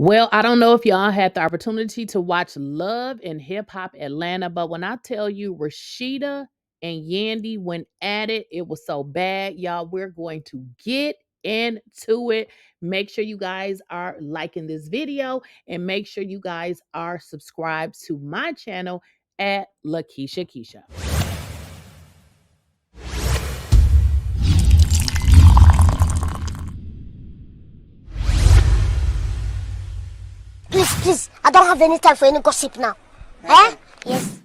Well, I don't know if y'all had the opportunity to watch Love and Hip Hop Atlanta, but when I tell you Rasheeda and Yandy went at it, it was so bad. Y'all, we're going to get into it. Make sure you guys are liking this video and make sure you guys are subscribed to my channel at Lakeysha Keysha. Please, I don't have any time for any gossip now. Eh? Yes.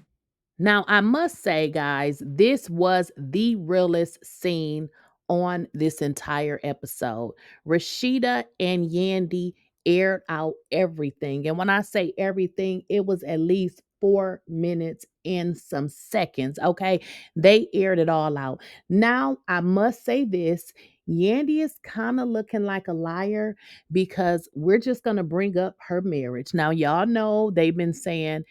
Now, I must say, guys, this was the realest scene on this entire episode. Rasheeda and Yandy aired out everything. And when I say everything, it was at least 4 minutes and some seconds. Okay. They aired it all out. Now, I must say this. Yandy is kind of looking like a liar because we're just going to bring up her marriage. Now, y'all know they've been saying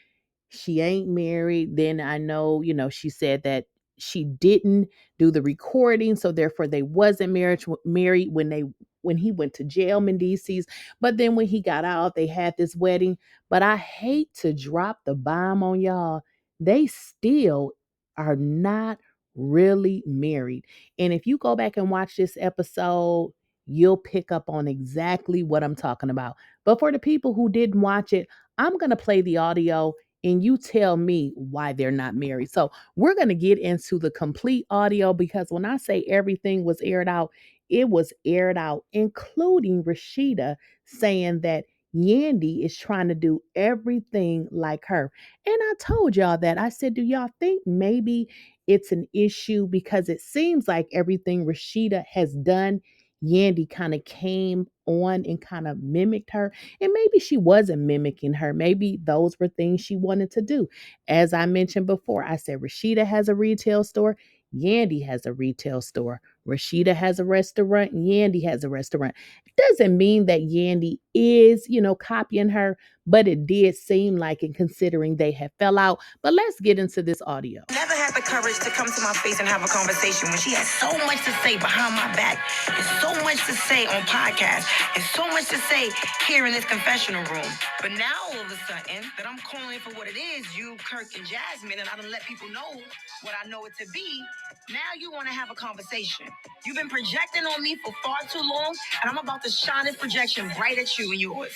she ain't married. Then I know, she said that she didn't do the recording, so therefore they wasn't married when he went to jail, Mendices. But then when he got out, they had this wedding. But I hate to drop the bomb on y'all. They still are not really married. And if you go back and watch this episode, you'll pick up on exactly what I'm talking about. But for the people who didn't watch it, I'm going to play the audio and you tell me why they're not married. So we're going to get into the complete audio because when I say everything was aired out, it was aired out, including Rasheeda saying that Yandy is trying to do everything like her. And I told y'all that. I said, do y'all think maybe it's an issue because it seems like everything Rasheeda has done, Yandy kind of came on and kind of mimicked her. And maybe she wasn't mimicking her. Maybe those were things she wanted to do. As I mentioned before, I said Rasheeda has a retail store. Yandy has a retail store. Rasheeda has a restaurant. Yandy has a restaurant. It doesn't mean that Yandy is, copying her, but it did seem like it considering they had fell out. But let's get into this audio. Never had the courage to come to my face and have a conversation when she has so much to say behind my back. There's so much to say on podcasts. There's so much to say here in this confessional room. But now all of a sudden that I'm calling it for what it is, you, Kirk, and Jasmine, and I done let people know what I know it to be. Now you want to have a conversation. You've been projecting on me for far too long, and I'm about to shine this projection right at you and yours.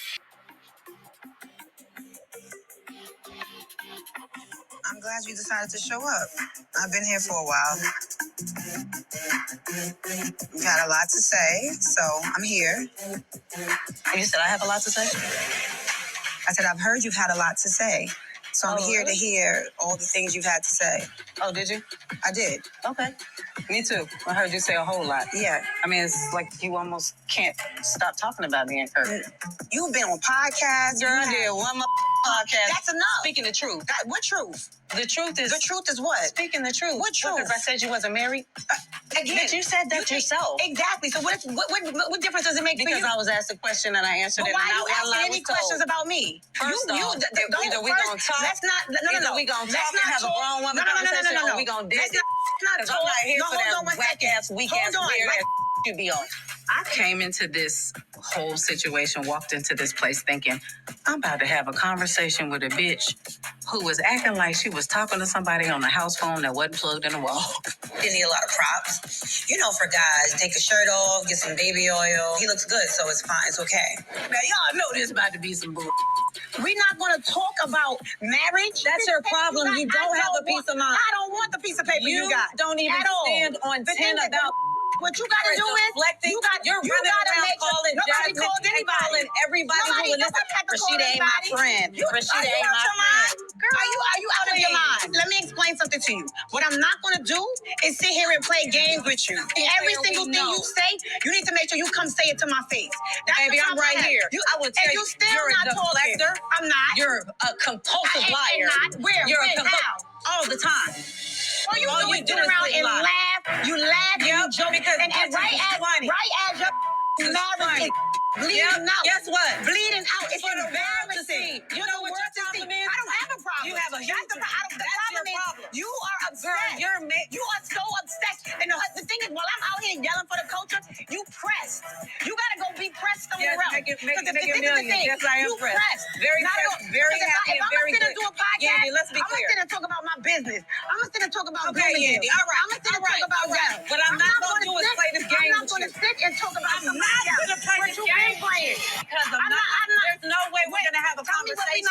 I'm glad you decided to show up. I've been here for a while. You've had a lot to say, so I'm here. And you said I have a lot to say? I said, I've heard you've had a lot to say. So I'm here to hear all the things you've had to say. Oh, did you? I did. Okay. Me too. I heard you say a whole lot. Yeah. I mean, it's like you almost can't stop talking about me and Kirk. You've been on podcasts. Girl, I did one more podcast. That's enough. Speaking the truth. What truth? The truth is what? Speaking the truth. What truth? If I said you wasn't married? Again, but you said that yourself. Exactly. So what difference does it make for you? Because I was asked a question and I answered it. Why are you asking any questions about me? First off, either we gonna talk. Let's not. No. We gonna talk and have a grown woman conversation, or we gonna dig it. Because I'm not here for that whack ass, weak ass, weird ass you be on. I came into this whole situation, walked into this place thinking, I'm about to have a conversation with a bitch who was acting like she was talking to somebody on the house phone that wasn't plugged in the wall. Didn't need a lot of props. For guys, take a shirt off, get some baby oil. He looks good, so it's fine. It's okay. Now, y'all know this about to be some bull. We're not going to talk about marriage. That's your problem. You don't have a piece of mind. I don't want the piece of paper you got. You don't even stand on 10 about... What you got to do is, you're running around calling Jasmine, calling everybody who would listen. Rasheeda ain't my friend. Rasheeda ain't my friend. Girl, are you out of your mind? Let me explain something to you. What I'm not going to do is sit here and play games with you. Every single thing you say, you need to make sure you come say it to my face. Baby, I'm right here. I will tell you, you're a deflector. I'm not. You're a compulsive liar. You're a compulsive all the time. All you do is sit around and laugh. You laugh and you joke. And right as your marriage is bleeding out. Guess what? Bleeding out. It's embarrassing. You know what your problem is? I don't have a problem. You have a huge problem. That's your problem. You are obsessed. You are so obsessed. And the thing is, while I'm out here yelling for the culture, you pressed. You gotta go be pressed Yes, make it millions. Yes, I am pressed. Very pressed, very happy, and very good. Do a podcast, Yandy, let's be clear. I'm gonna talk about my business. I'm gonna talk about Yandy. All right. I'm gonna talk about that. What I'm not gonna do is play this game. I'm not gonna sit and talk about. I'm not gonna play this game because I'm not. There's no way we're gonna have a conversation.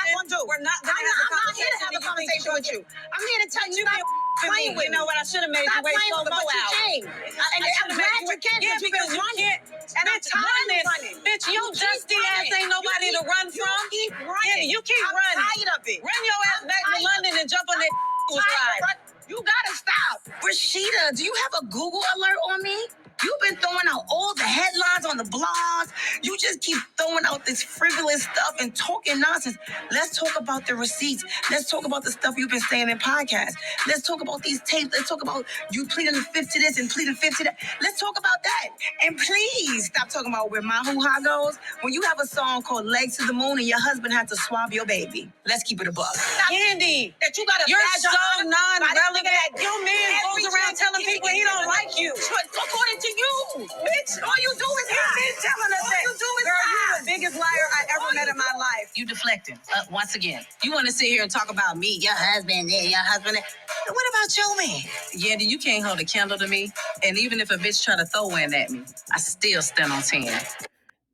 We're not gonna have a conversation. I'm not here to have a conversation with you. I'm here to tell you stop playing with. You know what? I should have made you wait so much. And I'm glad you can't. Yeah, because you can't. And I'm tired of running. Bitch, you dusty ass ain't nobody to run from. Yeah, you keep running. I'm tired of it. Run your ass back to London and jump on that ride. You gotta stop. Rasheeda, do you have a Google alert on me? You've been throwing out all the headlines on the blogs. You just keep throwing out this frivolous stuff and talking nonsense. Let's talk about the receipts. Let's talk about the stuff you've been saying in podcasts. Let's talk about these tapes. Let's talk about you pleading the fifth to this and pleading the fifth to that. Let's talk about that. And please stop talking about where my hoo-ha goes. When you have a song called Legs to the Moon and your husband had to swab your baby. Let's keep it a buck. Yandy, that you got you're so non-relevant. Your man goes around telling people he don't like you. According to you, bitch. All you do is lie. You've been telling us that. All you do is girl, lie. You're the biggest liar I ever met in my life. You deflecting. Once again. You want to sit here and talk about me, your husband, your husband. What about your man? Yandy, you can't hold a candle to me. And even if a bitch try to throw one at me, I still stand on 10.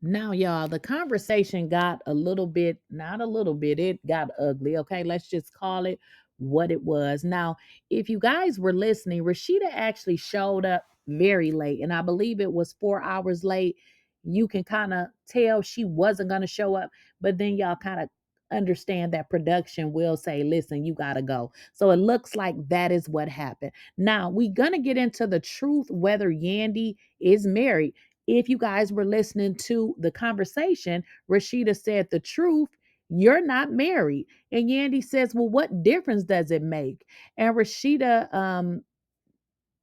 Now, y'all, the conversation got a little bit, not a little bit, it got ugly. Okay, let's just call it what it was. Now, if you guys were listening, Rasheeda actually showed up very late, and I believe it was 4 hours late. You can kind of tell she wasn't going to show up, but then y'all kind of understand that production will say, listen, you got to go. So it looks like that is what happened. Now, we're going to get into the truth whether Yandy is married. If you guys were listening to the conversation, Rasheeda said the truth. You're not married. And Yandy says, well, what difference does it make? And Rasheeda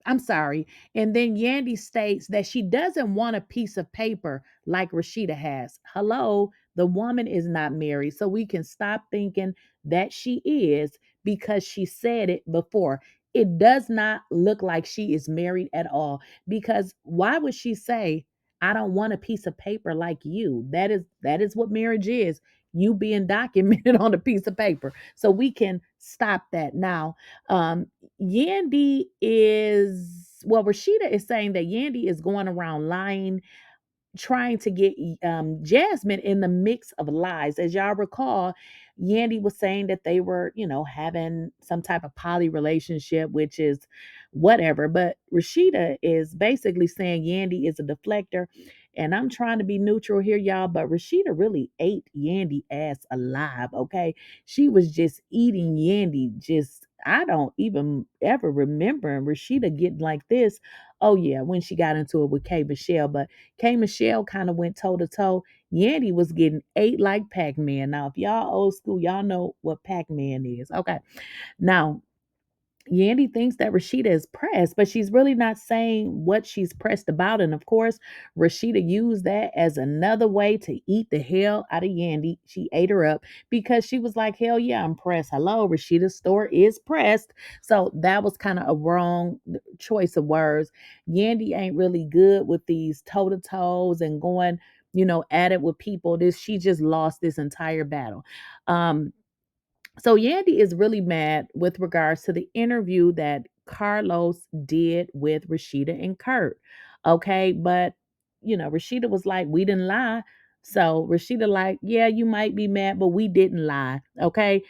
I'm sorry. And then Yandy states that she doesn't want a piece of paper like Rasheeda has. Hello, the woman is not married. So we can stop thinking that she is because she said it before. It does not look like she is married at all. Because why would she say, I don't want a piece of paper like you? That is what marriage is. You being documented on a piece of paper. So we can stop that now. Um, Yandy is, well, Rasheeda is saying that Yandy is going around lying, trying to get Jasmine in the mix of lies. As y'all recall, Yandy was saying that they were, having some type of poly relationship, which is whatever. But Rasheeda is basically saying Yandy is a deflector. And I'm trying to be neutral here, y'all, but Rasheeda really ate Yandy ass alive, okay? She was just eating Yandy, just, I don't even ever remember Rasheeda getting like this. Oh, yeah, when she got into it with K. Michelle. But �KMichelle kind of went toe to toe. Yandy was getting ate like Pac-Man. Now, if y'all old school, y'all know what Pac-Man is. Okay. Now, Yandy thinks that Rasheeda is pressed, but she's really not saying what she's pressed about. And of course, Rasheeda used that as another way to eat the hell out of Yandy. She ate her up because she was like, hell yeah, I'm pressed. Hello, Rasheeda's store is pressed. So that was kind of a wrong choice of words. Yandy ain't really good with these toe to toes and going, at it with people. She just lost this entire battle. So Yandy is really mad with regards to the interview that Carlos did with Rasheeda and Kurt. Okay, but Rasheeda was like, we didn't lie. So Rasheeda like, yeah, you might be mad, but we didn't lie. Okay.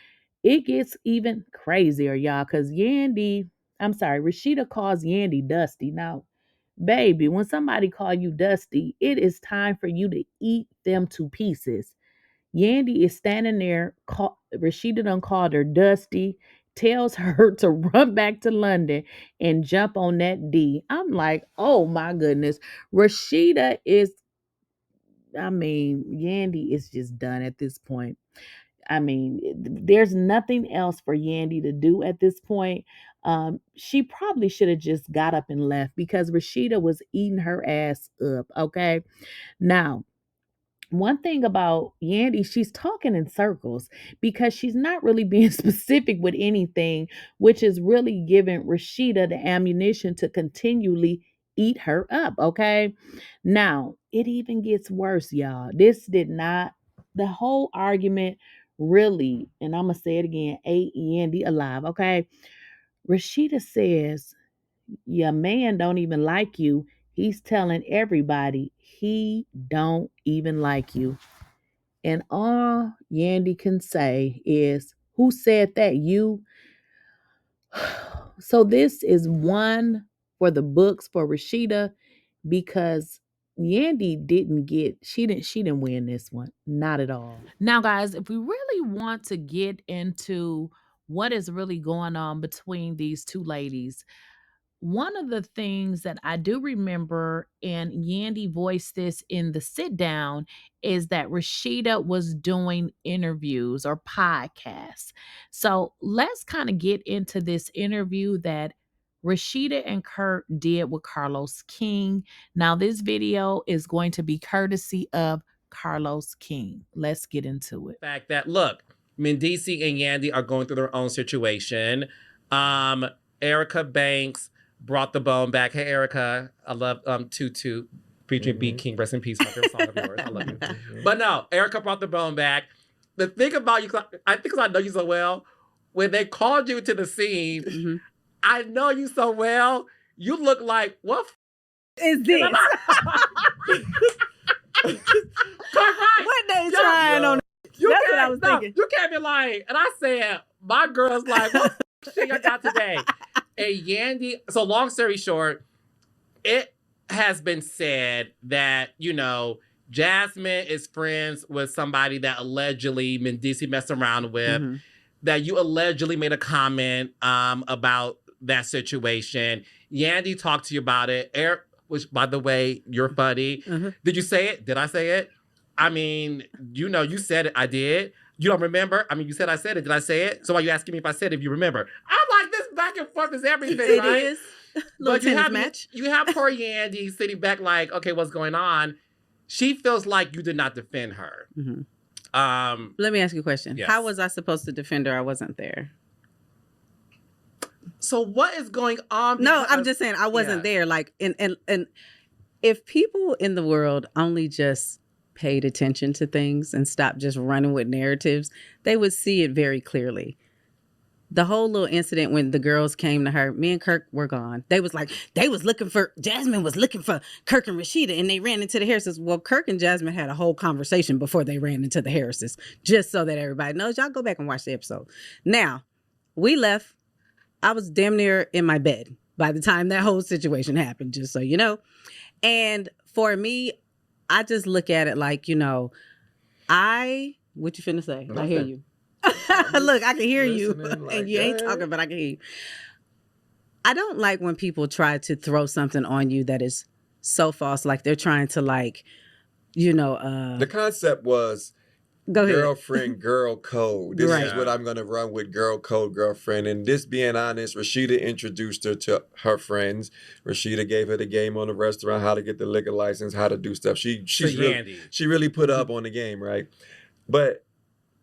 It gets even crazier, y'all, because Rasheeda calls Yandy Dusty. Now, baby, when somebody call you Dusty, it is time for you to eat them to pieces. Yandy is standing there. Rasheeda done called her Dusty, tells her to run back to London and jump on that D. I'm like, oh my goodness. Rasheeda is, Yandy is just done at this point. There's nothing else for Yandy to do at this point. She probably should have just got up and left because Rasheeda was eating her ass up. Okay. Now, one thing about Yandy, she's talking in circles because she's not really being specific with anything, which is really giving Rasheeda the ammunition to continually eat her up. Okay. Now, it even gets worse, y'all. This did not, the whole argument really, and I'm going to say it again, ate Yandy alive, okay? Rasheeda says, your man don't even like you. He's telling everybody he don't even like you. And all Yandy can say is, who said that? You? So this is one for the books for Rasheeda because Yandy she didn't win this one. Not at all. Now, guys, if we really want to get into what is really going on between these two ladies, one of the things that I do remember, and Yandy voiced this in the sit down, is that Rasheeda was doing interviews or podcasts. So let's kind of get into this interview that Rasheeda and Kurt did with Carlos King. Now, this video is going to be courtesy of Carlos King. Let's get into it. Fact that, look, Mendici and Yandy are going through their own situation. Erica Banks brought the bone back. Hey, Erica, I love Tutu, featuring B King. Rest in peace, my favorite song of yours. I love you. But no, Erica brought the bone back. The thing about you, I think because I know you so well, when they called you to the scene, I know you so well. You look like, what is this? What they trying on? That's what I was thinking. You can't be lying. And I said, my girl's like, what shit y'all got today? And Yandy, so long story short, it has been said that, you know, Jasmine is friends with somebody that allegedly Mendici messed around with, that you allegedly made a comment about that situation. Yandy talked to you about it. Eric, which, by the way, you're funny. Did you say it? Did I say it? I mean, you know, you said it. I did. You don't remember? I mean, you said I said it. Did I say it? So why are you asking me if I said it, if you remember? I'm like, this back and forth is everything, it right? It is. But you have poor Yandy sitting back like, okay, what's going on? She feels like you did not defend her. Let me ask you a question. Yes. How was I supposed to defend her? I wasn't there. So what is going on? No, I'm just saying I wasn't there. Like, and if people in the world only just paid attention to things and stopped just running with narratives, they would see it very clearly. The whole little incident when the girls came to her, me and Kirk were gone. They was like, Jasmine was looking for Kirk and Rasheeda, and they ran into the Harrises. Well, Kirk and Jasmine had a whole conversation before they ran into the Harrises, just so that everybody knows. Y'all go back and watch the episode. Now, we left. I was damn near in my bed by the time that whole situation happened, just so you know. And for me, I just look at it like, you know, what you finna say? Nothing. I hear you. Look, I can hear you. Like and you ain't talking, but I can hear you. I don't like when people try to throw something on you that is so false. Like they're trying to, like, you know. The concept was go ahead. Girlfriend, girl code. This Right. is what I'm going to run with, girl code, girlfriend. And this being honest, Rasheeda introduced her to her friends. Rasheeda gave her the game on the restaurant, how to get the liquor license, how to do stuff. She really put up on the game, right? But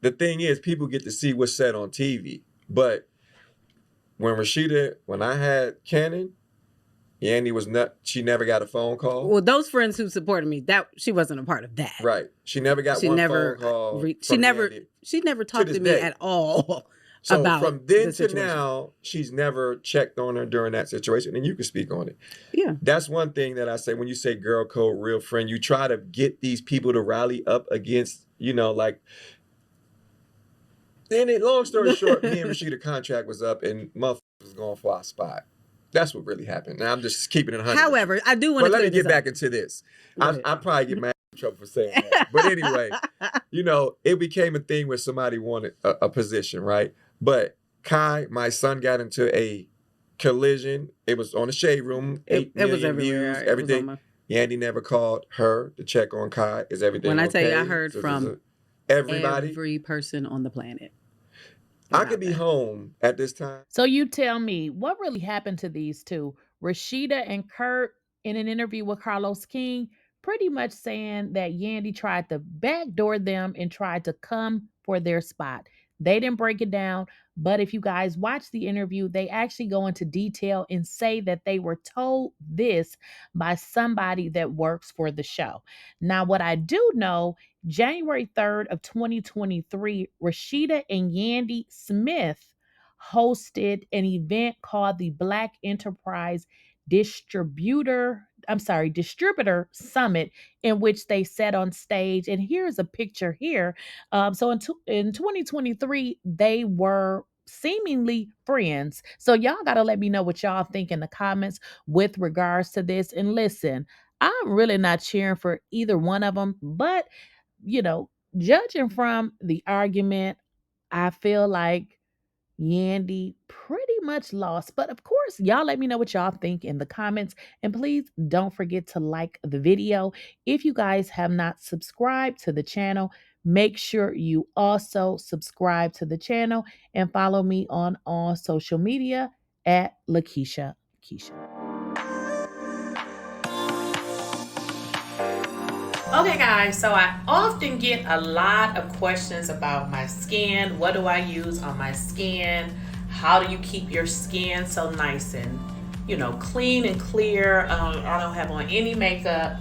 the thing is, people get to see what's said on TV. But when I had Cannon, Yandy she never got a phone call. Well, those friends who supported me, she wasn't a part of that. Right. She never got phone call. She never talked to me at all. So about from then the to now, she's never checked on her during that situation. And you can speak on it. Yeah. That's one thing that I say when you say girl code, real friend, you try to get these people to rally up against, you know, like. Then, long story short, me and Rasheeda contract was up and motherfuckers was going for our spot. That's what really happened. Now I'm just keeping it 100. However, I do want to. But let me get back into this. I probably get mad in trouble for saying that. But anyway, you know, it became a thing where somebody wanted a position, right? But Kai, my son, got into a collision. It was on the Shade Room. It was everywhere. Views, everything. Yandy never called her to check on Kai. Is everything when I okay? tell you, I heard from everybody, every person on the planet. I could be home at this time. So you tell me, what really happened to these two? Rasheeda and Kurt, in an interview with Carlos King, pretty much saying that Yandy tried to backdoor them and tried to come for their spot. They didn't break it down, but if you guys watch the interview, they actually go into detail and say that they were told this by somebody that works for the show. Now, what I do know, January 3rd of 2023, Rasheeda and Yandy Smith hosted an event called the Black Enterprise Distributor Summit, in which they sat on stage. And here's a picture here. So in 2023, they were seemingly friends. So y'all got to let me know what y'all think in the comments with regards to this. And listen, I'm really not cheering for either one of them, but judging from the argument, I feel like Yandy pretty much lost. But of course, y'all let me know what y'all think in the comments. And please don't forget to like the video. If you guys have not subscribed to the channel, make sure you also subscribe to the channel and follow me on all social media at Lakeysha Keysha. Okay, guys, so I often get a lot of questions about my skin. What do I use on my skin? How do you keep your skin so nice and, clean and clear? I don't have on any makeup.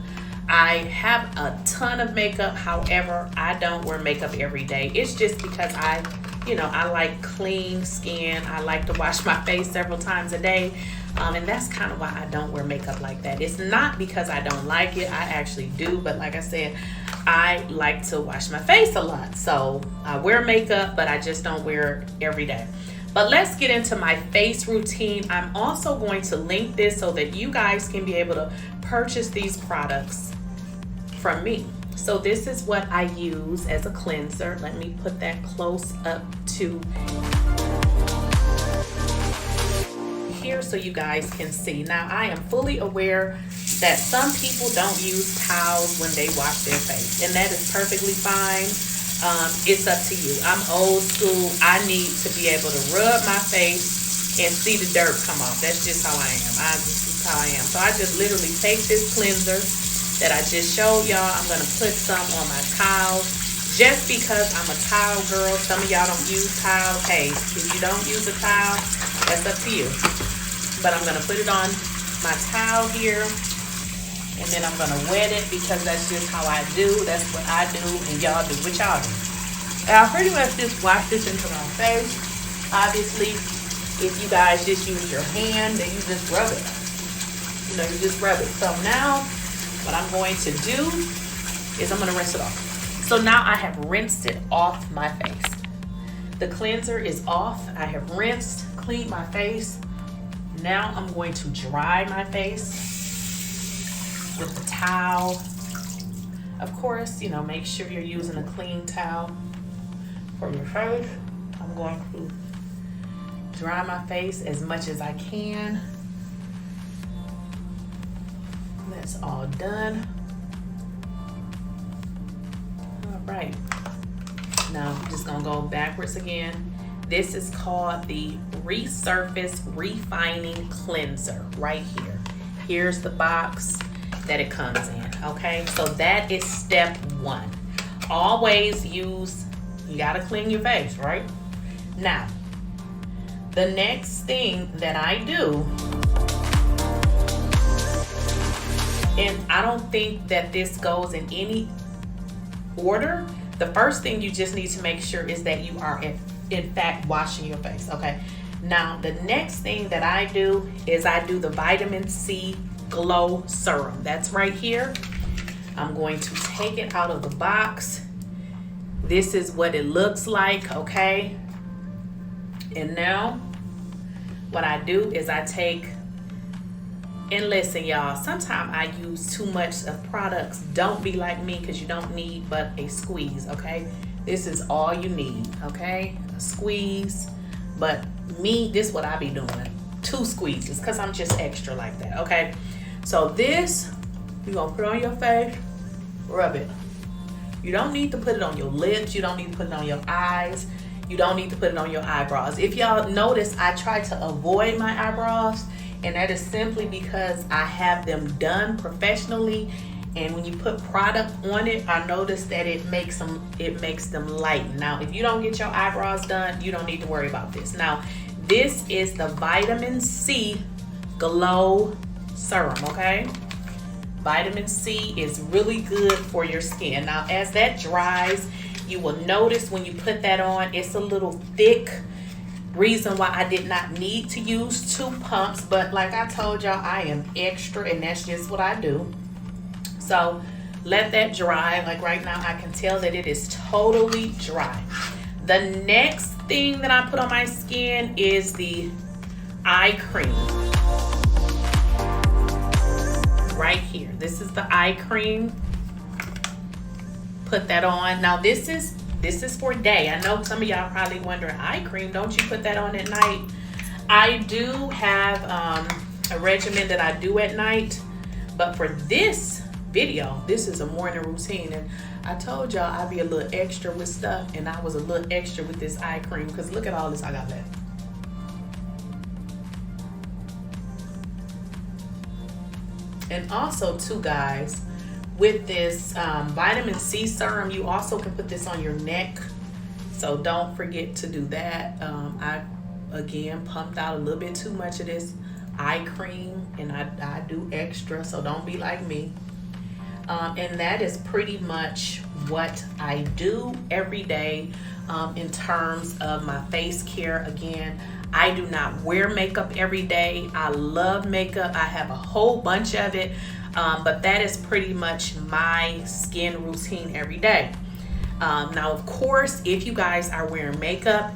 I have a ton of makeup. However, I don't wear makeup every day. It's just because I like clean skin. I like to wash my face several times a day. And that's kind of why I don't wear makeup like that. It's not because I don't like it. I actually do. But like I said, I like to wash my face a lot. So I wear makeup, but I just don't wear it every day. But let's get into my face routine. I'm also going to link this so that you guys can be able to purchase these products from me. So this is what I use as a cleanser. Let me put that close up to here so you guys can see. Now, I am fully aware that some people don't use towels when they wash their face, and that is perfectly fine. It's up to you. I'm old school. I need to be able to rub my face and see the dirt come off. That's just how I am. This is how I am. So I just literally take this cleanser that I just showed y'all. I'm going to put some on my towel just because I'm a towel girl. Some of y'all don't use towels. Hey, if you don't use a towel, that's up to you. But I'm going to put it on my towel here, and then I'm going to wet it because that's just how I do. That's what I do, and y'all do what y'all do. And I pretty much just wash this into my face. Obviously, if you guys just use your hand, then you just rub it. You just rub it. So now, what I'm going to do is I'm going to rinse it off. So now I have rinsed it off my face. The cleanser is off. I have rinsed, cleaned my face. Now I'm going to dry my face with the towel. Of course, make sure you're using a clean towel for your face. I'm going to dry my face as much as I can. That's all done. All right. Now I'm just gonna go backwards again. This is called the Resurface Refining Cleanser right here. Here's the box that it comes in, okay? So that is step one. Always use, you gotta clean your face, right? Now, the next thing that I do, and I don't think that this goes in any order. The first thing you just need to make sure is that you are in fact washing your face, okay? Now, the next thing that I do is I do the vitamin C glow serum. That's right here. I'm going to take it out of the box. This is what it looks like, okay? And now what I do is I take, and listen y'all, sometimes I use too much of products. Don't be like me, because you don't need but a squeeze, okay? This is all you need, okay? A squeeze. But me, this is what I be doing. 2 squeezes, because I'm just extra like that, okay? So this, you're going to put on your face, rub it. You don't need to put it on your lips. You don't need to put it on your eyes. You don't need to put it on your eyebrows. If y'all notice, I try to avoid my eyebrows, and that is simply because I have them done professionally, And when you put product on it, I noticed that it makes them light. Now, if you don't get your eyebrows done, you don't need to worry about this. Now, this is the Vitamin C Glow Serum, okay? Vitamin C is really good for your skin. Now, as that dries, you will notice when you put that on, it's a little thick. Reason why I did not need to use 2 pumps, but like I told y'all, I am extra, and that's just what I do. So let that dry. Like right now, I can tell that it is totally dry. The next thing that I put on my skin is the eye cream. Right here. This is the eye cream. Put that on. Now this is for day. I know some of y'all probably wondering, eye cream, don't you put that on at night? I do have a regimen that I do at night, but for this video, this is a morning routine, and I told y'all I'd be a little extra with stuff, and I was a little extra with this eye cream because look at all this I got left. And also too, guys, with this vitamin C serum, you also can put this on your neck, so don't forget to do that. I again pumped out a little bit too much of this eye cream, and I do extra, so don't be like me. And that is pretty much what I do every day in terms of my face care. Again, I do not wear makeup every day. I love makeup. I have a whole bunch of it, but that is pretty much my skin routine every day. Now, of course, if you guys are wearing makeup,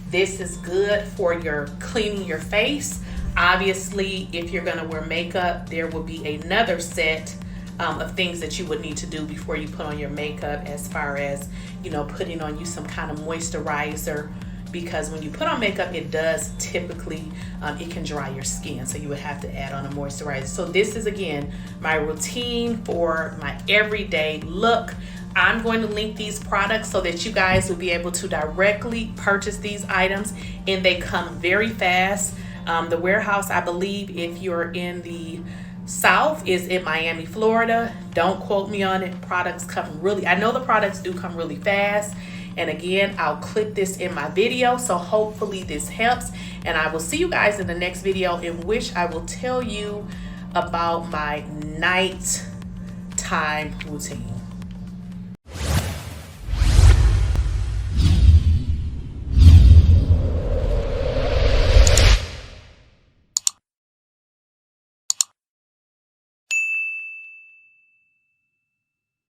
this is good for your cleaning your face. Obviously, if you're gonna wear makeup, there will be another set of things that you would need to do before you put on your makeup, as far as, you know, putting on you some kind of moisturizer, because when you put on makeup, it does typically, it can dry your skin, so you would have to add on a moisturizer. So this is, again, my routine for my everyday look. I'm going to link these products so that you guys will be able to directly purchase these items, and they come very fast. The warehouse, I believe, if you're in the South, is in Miami, Florida. Don't quote me on it. Products come really, I know the products do come really fast. And again, I'll clip this in my video, so hopefully this helps. And I will see you guys in the next video, in which I will tell you about my nighttime routine.